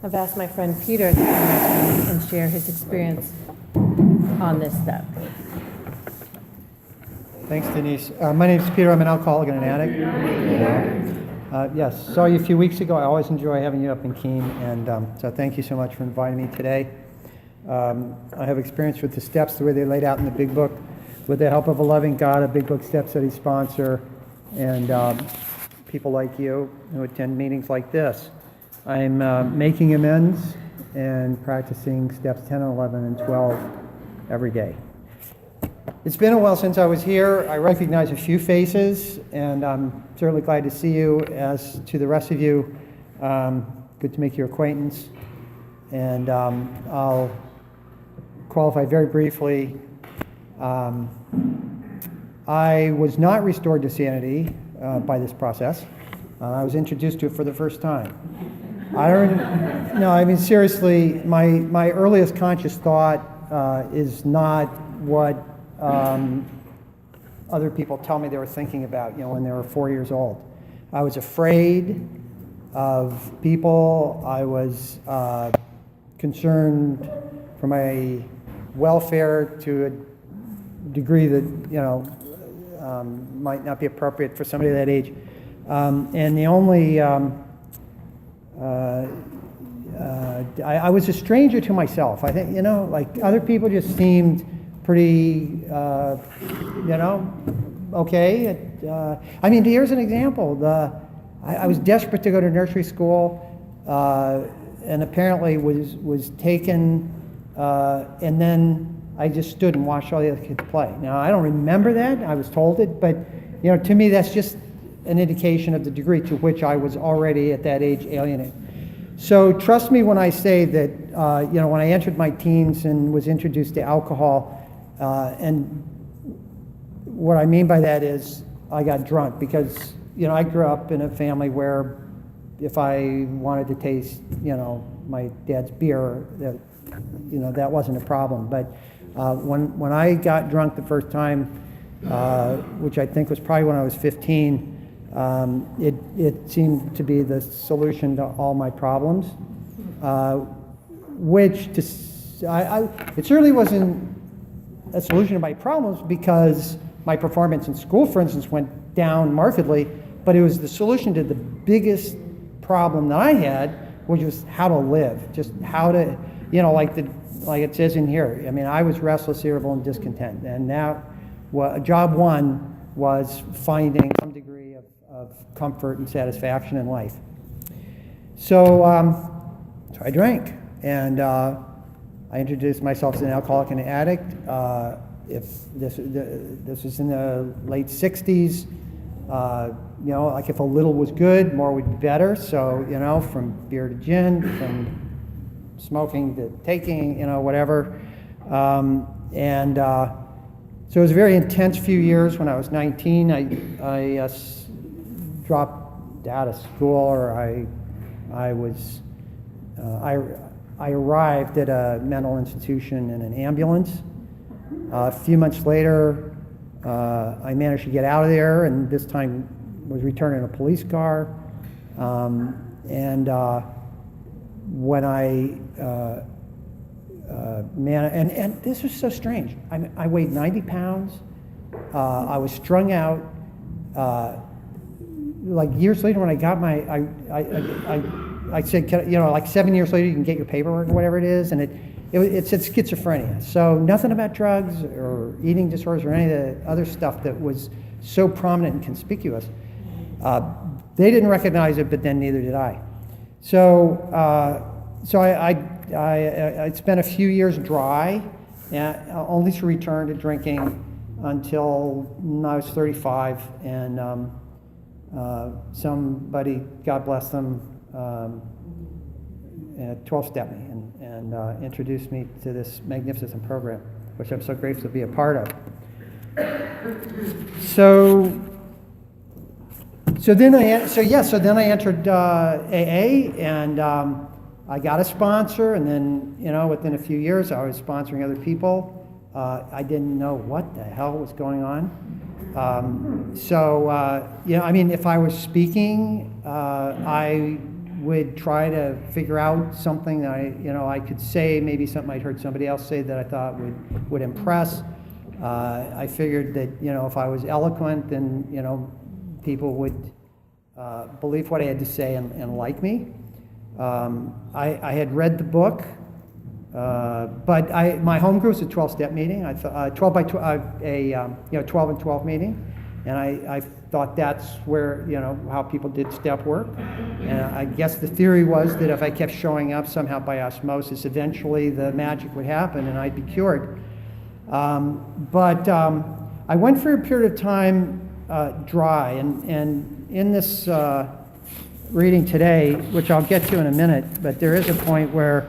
I've asked my friend Peter to come up and share his experience on this step. Thanks, Denise. My name is Peter. I'm an alcoholic and an addict. Yes, saw you a few weeks ago. I always enjoy having you up in Keene, and so thank you so much for inviting me today. I have experience with the steps the way they laid out in the Big Book. With the help of a loving God, a Big Book Step Study sponsor, and people like you who attend meetings like this. I'm making amends and practicing steps 10, 11, and 12 every day. It's been a while since I was here. I recognize a few faces, and I'm certainly glad to see you. As to the rest of you, good to make your acquaintance. And I'll qualify very briefly. I was not restored to sanity by this process. I was introduced to it for the first time. Seriously, my earliest conscious thought is not what other people tell me they were thinking about, when they were 4 years old. I was afraid of people. I was concerned for my welfare to a degree that, might not be appropriate for somebody that age. And the only, I was a stranger to myself. I think, like other people just seemed pretty, okay. Here's an example. I was desperate to go to nursery school, and apparently was taken, and then I just stood and watched all the other kids play. Now, I don't remember that. I was told it, but, to me, that's just an indication of the degree to which I was already at that age alienated. So trust me when I say that, when I entered my teens and was introduced to alcohol, and what I mean by that is I got drunk because, I grew up in a family where if I wanted to taste, my dad's beer, that wasn't a problem. But when I got drunk the first time, which I think was probably when I was 15, it seemed to be the solution to all my problems, it certainly wasn't a solution to my problems because my performance in school, for instance, went down markedly, but it was the solution to the biggest problem that I had, which was how to live, just how to, like it says in here. I was restless, irritable, and discontent, and now job one was finding some degree of comfort and satisfaction in life. So I drank, and I introduced myself as an alcoholic and an addict. If this was in the late 60s, like if a little was good, more would be better. So, from beer to gin, from smoking to taking, whatever. So it was a very intense few years. When I was 19, I dropped out of school, or I arrived at a mental institution in an ambulance. A few months later, I managed to get out of there, and this time was returned in a police car. When and this was so strange. I weighed 90 pounds. I was strung out. Like years later, when I got I said, like 7 years later, you can get your paperwork or whatever it is, and it said schizophrenia. So nothing about drugs or eating disorders or any of the other stuff that was so prominent and conspicuous. They didn't recognize it, but then neither did I. So I spent a few years dry, only to return to drinking until I was 35, and somebody, God bless them, 12-stepped me and introduced me to this magnificent program, which I'm so grateful to be a part of. So then I entered AA, and I got a sponsor, and then within a few years I was sponsoring other people. I didn't know what the hell was going on. If I was speaking, I would try to figure out something that I could say, maybe something I'd heard somebody else say that I thought would impress. I figured that, if I was eloquent, then, people would believe what I had to say and like me. I had read the book, but my home group was a 12-step meeting. I thought 12 by 12, 12 and 12 meeting, and I thought that's where how people did step work. And I guess the theory was that if I kept showing up somehow by osmosis, eventually the magic would happen and I'd be cured. But I went for a period of time dry, and in this reading today, which I'll get to in a minute, but there is a point where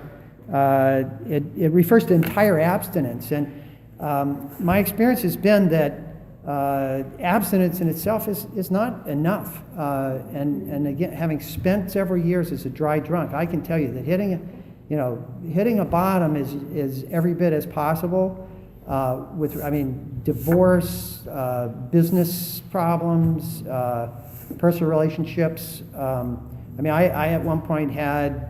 it refers to entire abstinence. And my experience has been that abstinence in itself is not enough. And again, having spent several years as a dry drunk, I can tell you that hitting a bottom is every bit as possible. Divorce, business problems, personal relationships. I at one point had,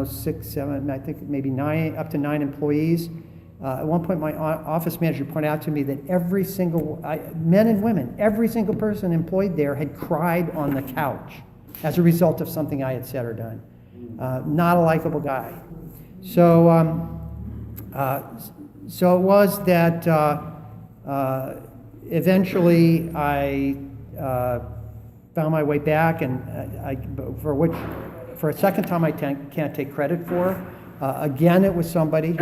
6, 7, I think maybe 9, up to 9 employees. At one point, my office manager pointed out to me that every single, men and women, every single person employed there had cried on the couch as a result of something I had said or done. Not a likable guy. So it was that eventually I found my way back, and for a second time I can't take credit for. Again, it was somebody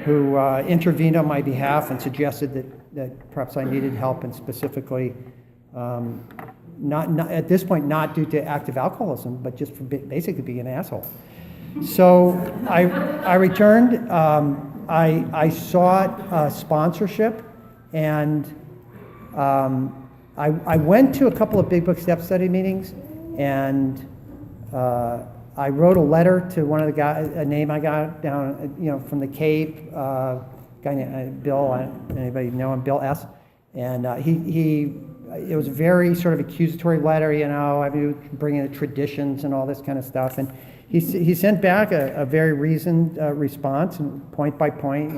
who intervened on my behalf and suggested that perhaps I needed help, and specifically, not at this point, not due to active alcoholism, but just for basically being an asshole. So I returned. I sought sponsorship, and I went to a couple of Big Book Step Study meetings, and I wrote a letter to one of the guys, a name I got down, from the Cape, guy named Bill. Anybody know him? Bill S. And it was a very sort of accusatory letter, bringing in traditions and all this kind of stuff. And he sent back a very reasoned response, and point by point,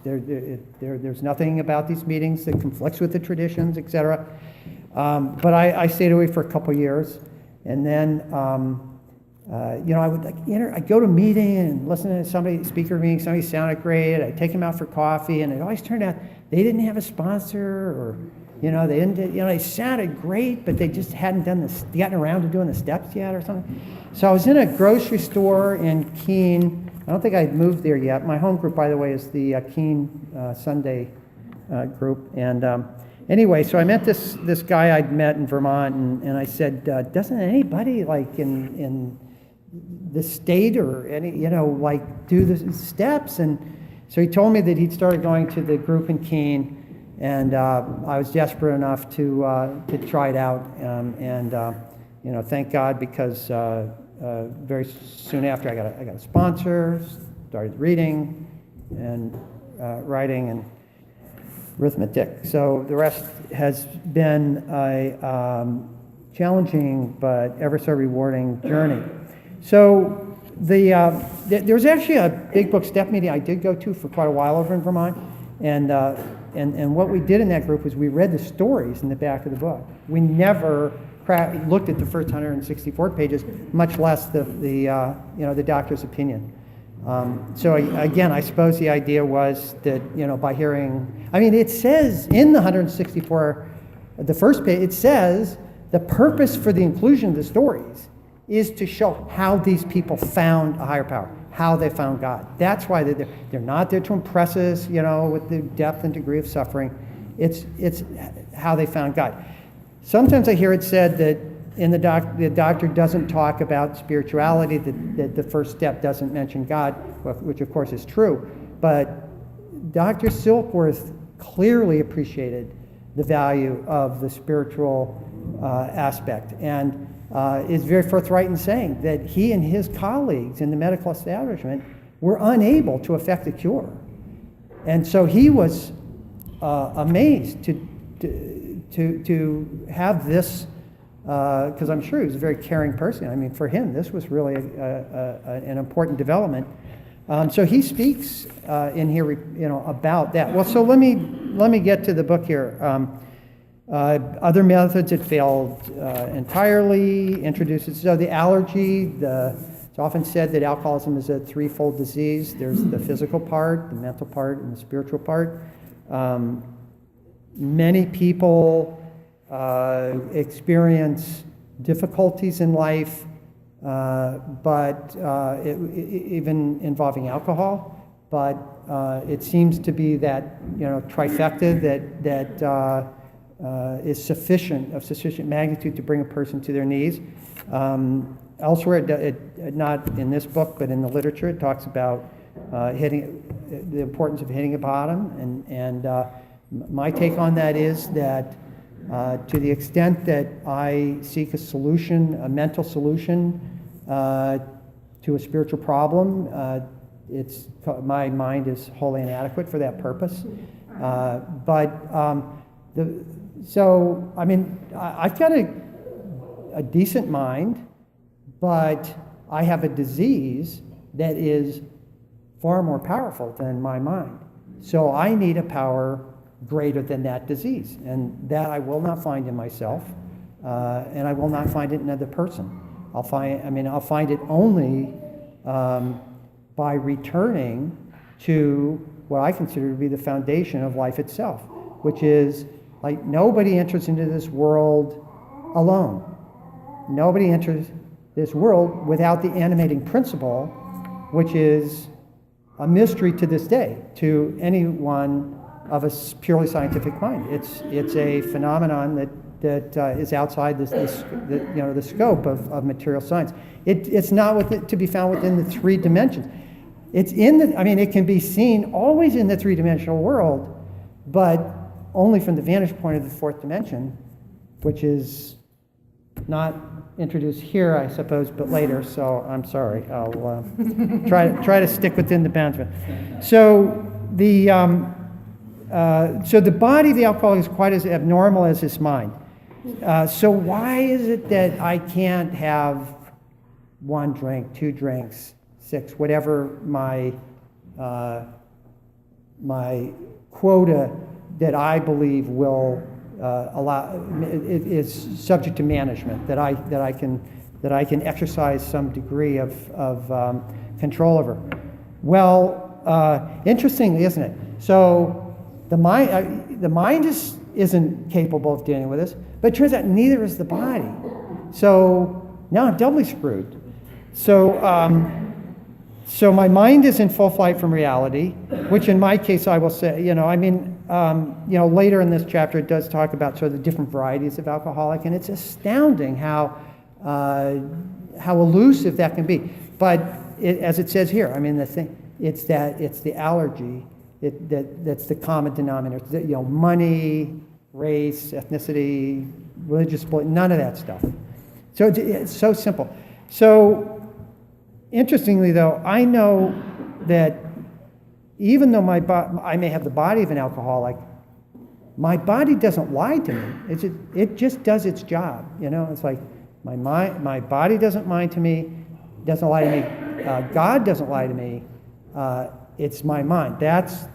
there's nothing about these meetings that conflicts with the traditions, etc. But I stayed away for a couple years, and then I would I'd go to a meeting and listen to speaker meeting. Somebody sounded great. I'd take them out for coffee, and it always turned out they didn't have a sponsor, or they didn't. They sounded great, but they just hadn't gotten around to doing the steps yet, or something. So I was in a grocery store in Keene. I don't think I'd moved there yet. My home group, by the way, is the Keene Sunday group. And anyway, so I met this guy I'd met in Vermont, and I said, doesn't anybody in the state or any, do the steps? And so he told me that he'd started going to the group in Keene, and I was desperate enough to try it out. Thank God, because very soon after I got a sponsor, started reading and writing and arithmetic. So the rest has been a challenging but ever so rewarding journey. So there was actually a Big Book Step meeting I did go to for quite a while over in Vermont, and what we did in that group was we read the stories in the back of the book. We never looked at the first 164 pages, much less the doctor's opinion. So again, I suppose the idea was that by hearing, it says in the 164, the first page, it says the purpose for the inclusion of the stories is to show how these people found a higher power, how they found God. That's why they're there. They're not there to impress us, with the depth and degree of suffering. It's how they found God. Sometimes I hear it said that the doctor doesn't talk about spirituality, that the first step doesn't mention God, which of course is true. But Dr. Silkworth clearly appreciated the value of the spiritual aspect, and is very forthright in saying that he and his colleagues in the medical establishment were unable to effect a cure. And so he was amazed to have this because I'm sure he was a very caring person. I mean, for him, this was really an important development. So he speaks in here, about that. Well, so let me get to the book here. Other methods that failed entirely introduces, so the allergy, it's often said that alcoholism is a threefold disease. There's the physical part, the mental part, and the spiritual part. Many people experience difficulties in life, but even involving alcohol. But it seems to be that trifecta that is of sufficient magnitude to bring a person to their knees. Elsewhere, not in this book, but in the literature, it talks about the importance of hitting a bottom. And my take on that is that to the extent that I seek a solution, a mental solution to a spiritual problem, my mind is wholly inadequate for that purpose. So, I mean, I've got a decent mind, but I have a disease that is far more powerful than my mind. So I need a power greater than that disease, and that I will not find in myself, and I will not find it in another person. I'll find it only by returning to what I consider to be the foundation of life itself, which is, like, nobody enters into this world alone. Nobody enters this world without the animating principle, which is a mystery to this day to anyone of a purely scientific mind. It's a phenomenon that is outside the scope of material science. It's not to be found within the three dimensions. It can be seen always in the three-dimensional world, but only from the vantage point of the fourth dimension, which is not introduced here, I suppose, but later. So I'm sorry. I'll try to stick within the bounds. So the body of the alcoholic is quite as abnormal as his mind. So why is it that I can't have one drink, two drinks, six, whatever my quota that I believe will it is subject to management, that I can exercise some degree of control over? Well, interestingly, isn't it? So the mind isn't capable of dealing with this, but it turns out neither is the body. So now I'm doubly screwed. So my mind is in full flight from reality, which in my case I will say, later in this chapter it does talk about sort of the different varieties of alcoholic, and it's astounding how elusive that can be. But as it says here, it's the allergy that's the common denominator. Money, race, ethnicity, religious belief, none of that stuff. So it's so simple. So interestingly, though, I know that even though I may have the body of an alcoholic, my body doesn't lie to me. It just does its job. It's like my body doesn't lie to me, doesn't lie to me. God doesn't lie to me. It's my mind. That's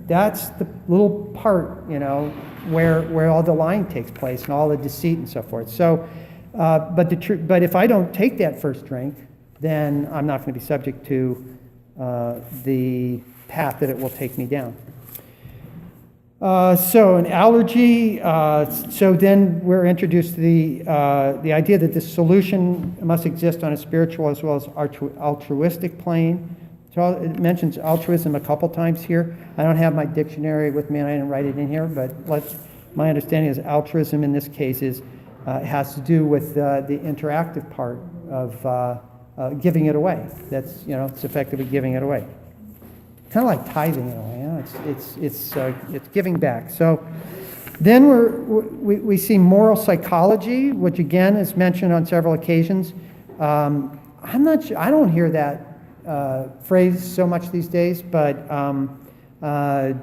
the little part, where all the lying takes place and all the deceit and so forth. So, but if I don't take that first drink, then I'm not going to be subject to the path that it will take me down. So an allergy, so then we're introduced to the idea that this solution must exist on a spiritual as well as altruistic plane. So it mentions altruism a couple times here. I don't have my dictionary with me and I didn't write it in here, but my understanding is altruism in this case has to do with the interactive part of giving it away. That's, it's effectively giving it away. Kind of like tithing in a way. It's giving back. So then we see moral psychology, which again is mentioned on several occasions. I'm not sure. I don't hear that phrase so much these days, but at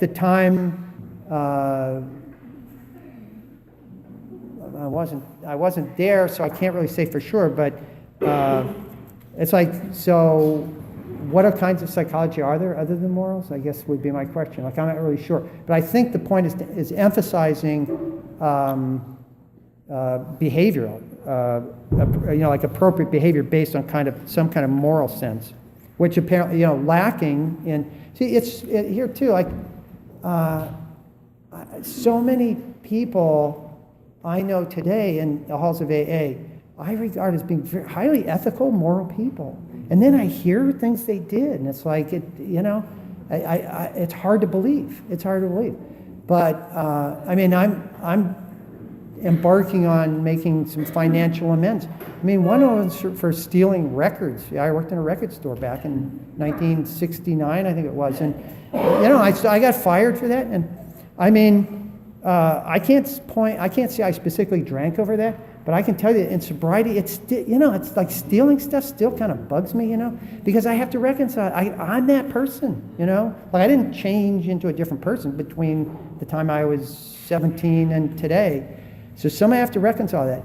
the time, I wasn't there, so I can't really say for sure, but it's like, so what kinds of psychology are there other than morals? I guess would be my question. Like, I'm not really sure. But I think the point is emphasizing behavioral, like appropriate behavior based on some kind of moral sense, which apparently, lacking in, see, here too, like, so many people I know today in the halls of AA, I regard as being very highly ethical, moral people. And then I hear things they did, and it's like, it's hard to believe. It's hard to believe. But, I'm embarking on making some financial amends. One was for stealing records. Yeah, I worked in a record store back in 1969, I think it was. And, I got fired for that. And, I can't say I specifically drank over that. But I can tell you, in sobriety, it's like stealing stuff still kind of bugs me, because I have to reconcile. I'm that person, Like, I didn't change into a different person between the time I was 17 and today. So somehow I have to reconcile that.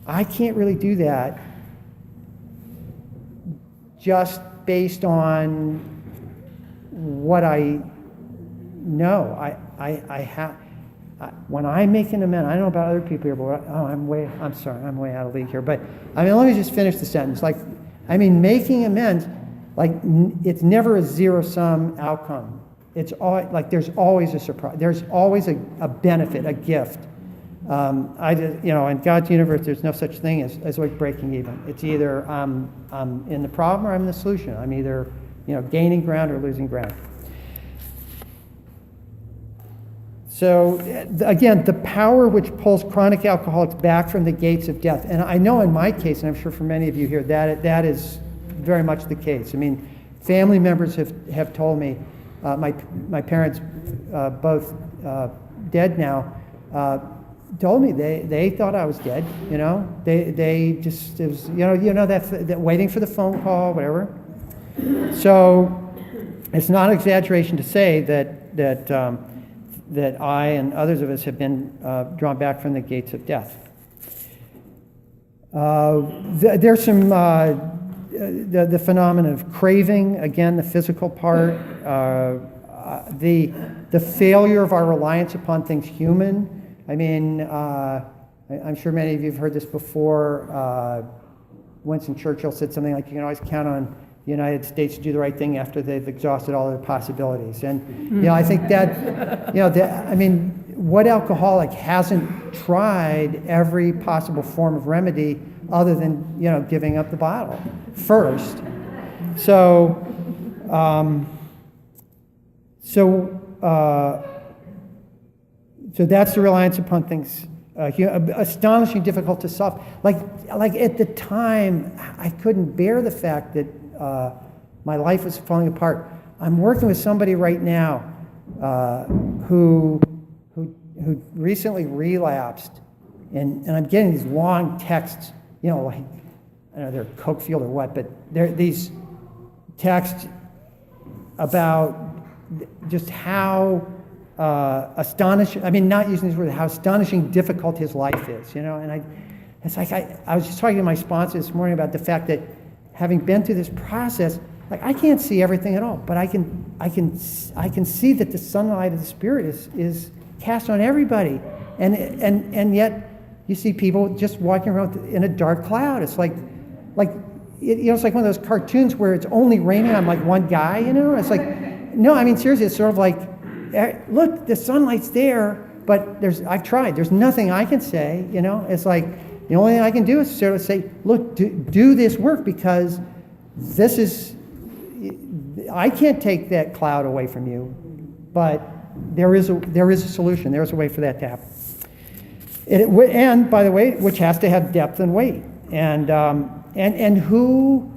I can't really do that just based on what I know. When I make an amendment, I don't know about other people here, but I'm way out of league here. But let me just finish the sentence. Like, making amends, like, it's never a zero-sum outcome. It's like there's always a surprise. There's always a benefit, a gift. In God's universe, there's no such thing as like breaking even. It's either I'm in the problem or I'm in the solution. I'm either gaining ground or losing ground. So again, the power which pulls chronic alcoholics back from the gates of death. And I know in my case, and I'm sure for many of you here, that is very much the case. Family members have told me, my parents, both dead now, told me they thought I was dead. They just, it was, that waiting for the phone call, whatever. So it's not an exaggeration to say that I and others of us have been drawn back from the gates of death. There's some, the phenomenon of craving, again, the physical part, the failure of our reliance upon things human. I'm sure many of you have heard this before. Winston Churchill said something like, you can always count on the United States to do the right thing after they've exhausted all their possibilities. And, I think that, what alcoholic hasn't tried every possible form of remedy other than, giving up the bottle first. So that's the reliance upon things, astonishing, difficult to solve. Like at the time, I couldn't bear the fact that my life was falling apart. I'm working with somebody right now who recently relapsed, and I'm getting these long texts, like, I don't know, they're Cokefield or what, but they're these texts about just how astonishing, not using these words, how astonishing difficult his life is, and I was just talking to my sponsor this morning about the fact that having been through this process, like, I can't see everything at all, but I can see that the sunlight of the Spirit is cast on everybody, and yet you see people just walking around in a dark cloud. It's like it's like one of those cartoons where it's only raining on like one guy. It's like, no, seriously, it's sort of like, look, the sunlight's there, but I've tried. There's nothing I can say. It's like the only thing I can do is sort of say, look, do this work, because this is. I can't take that cloud away from you, but there is a solution. There is a way for that to happen. And by the way, which has to have depth and weight. And who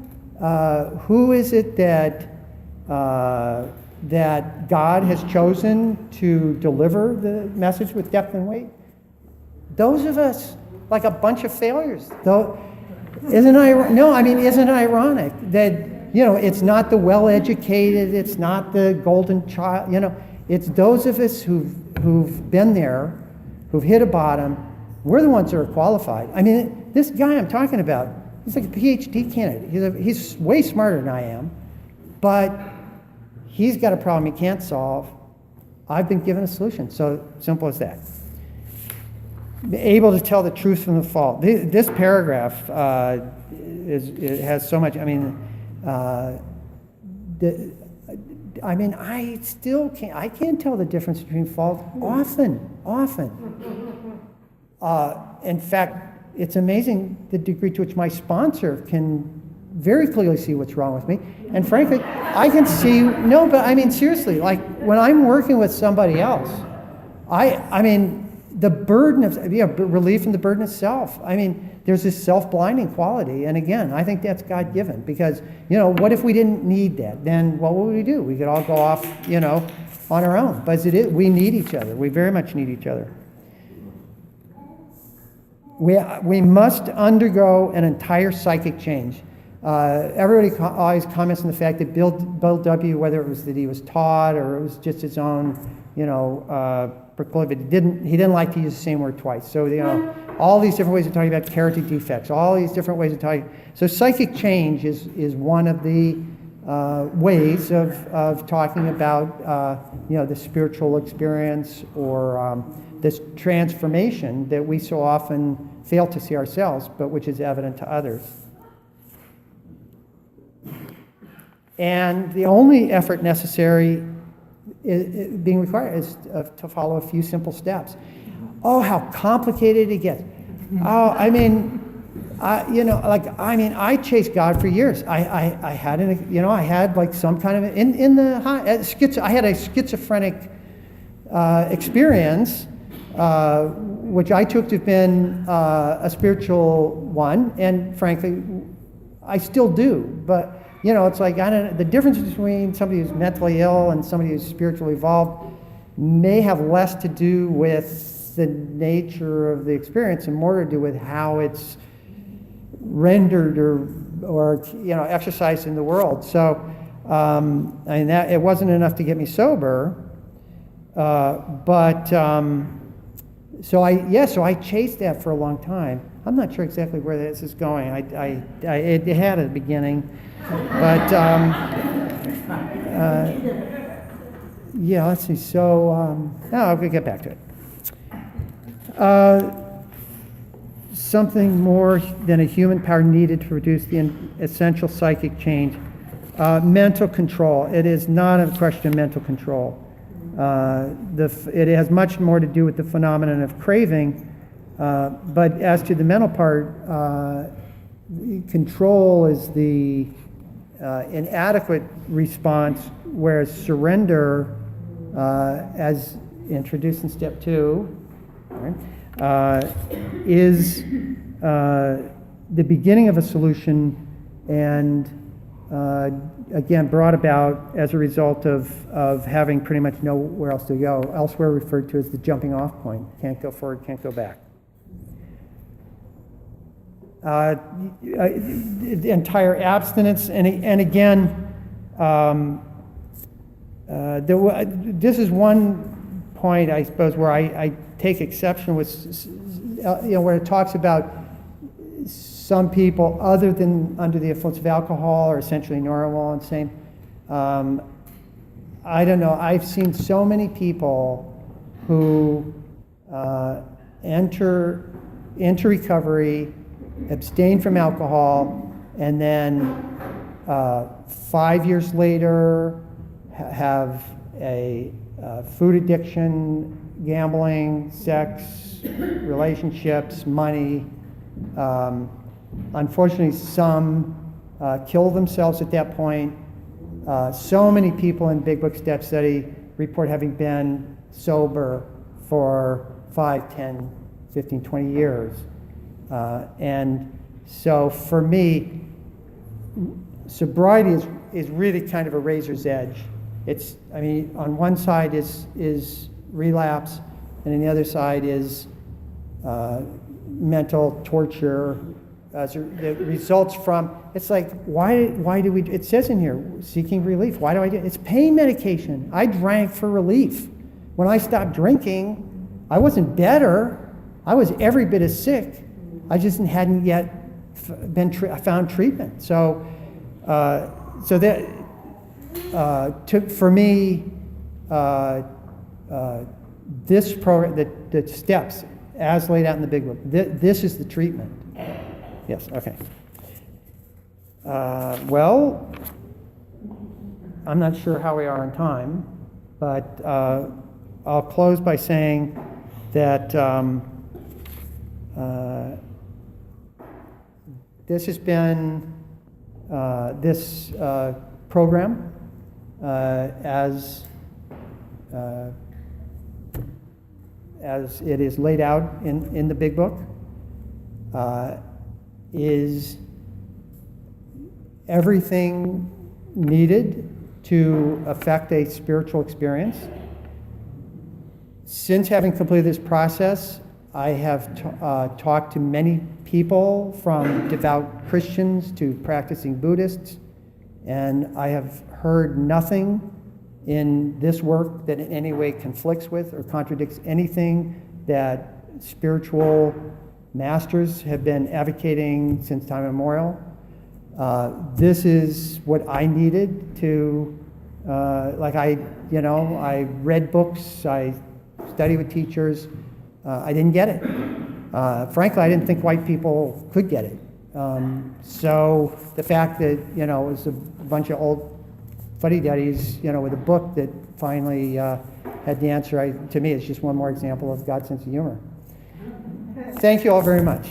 is it that God has chosen to deliver the message with depth and weight? Those of us, like a bunch of failures. Though, isn't it ironic that it's not the well-educated, it's not the golden child. It's those of us who've been there, who've hit a bottom, We're the ones that are qualified. I mean, this guy I'm talking about, he's like a PhD candidate. He's way smarter than I am, but he's got a problem he can't solve. I've been given a solution. So simple as that. Able to tell the truth from the false. This paragraph it has so much. I mean, I still can't. I can't tell the difference between false often. In fact, it's amazing the degree to which my sponsor can very clearly see what's wrong with me. And frankly, I can see, no, but I mean, seriously, like when I'm working with somebody else, I mean, the burden of, relief from the burden itself. I mean, there's this self-blinding quality. And again, I think that's God-given because, what if we didn't need that? Then what would we do? We could all go off, on our own. But as it is, we need each other. We very much need each other. We must undergo an entire psychic change. Everybody always comments on the fact that Bill W., whether it was that he was taught or it was just his own, proclivity, he didn't like to use the same word twice. So, all these different ways of talking about character defects, all these different ways of talking. So psychic change is one of the ways of talking about, the spiritual experience or this transformation that we so often fail to see ourselves, but which is evident to others. And the only effort necessary being required is to follow a few simple steps. Oh, how complicated it gets. Oh, I chased God for years. I had like some kind of, I had a schizophrenic experience, which I took to have been a spiritual one, and frankly, I still do, but it's like, I don't know, the difference between somebody who's mentally ill and somebody who's spiritually evolved may have less to do with the nature of the experience and more to do with how it's rendered or exercised in the world. So, that it wasn't enough to get me sober, so I chased that for a long time. I'm not sure exactly where this is going. It had a beginning, but let's see. So I'll get back to it. Something more than a human power needed to produce the essential psychic change. Mental control. It is not a question of mental control. It has much more to do with the phenomenon of craving. But as to the mental part, control is the inadequate response, whereas surrender, as introduced in step 2, is the beginning of a solution and again brought about as a result of having pretty much nowhere else to go, elsewhere referred to as the jumping off point. Can't go forward, can't go back. The entire abstinence, and again, this is one point, I suppose, where I take exception with, where it talks about some people other than under the influence of alcohol are essentially normal and sane. I don't know. I've seen so many people who enter recovery, abstain from alcohol, and then 5 years later have a food addiction, gambling, sex, relationships, money. Unfortunately, some kill themselves at that point. So many people in Big Book Step Study report having been sober for 5, 10, 15, 20 years. And so for me, sobriety is really kind of a razor's edge. On one side is relapse, and on the other side is mental torture that results from, it's like, why do we, it says in here, seeking relief. Why do I do it? It's pain medication. I drank for relief. When I stopped drinking, I wasn't better. I was every bit as sick. I just hadn't yet found treatment. So, for me, this program, the steps as laid out in the big book, this is the treatment. Yes, okay. Well, I'm not sure how we are on time, but I'll close by saying that this has been this program as it is laid out in the big book is everything needed to affect a spiritual experience. Since having completed this process, I have talked to many people, from devout Christians to practicing Buddhists, and I have heard nothing in this work that in any way conflicts with or contradicts anything that spiritual masters have been advocating since time immemorial. This is what I needed to, I read books, I studied with teachers, I didn't get it. Frankly, I didn't think white people could get it. So the fact that, it was a bunch of old fuddy-duddies, with a book that finally had the answer, to me, it's just one more example of God's sense of humor. Thank you all very much.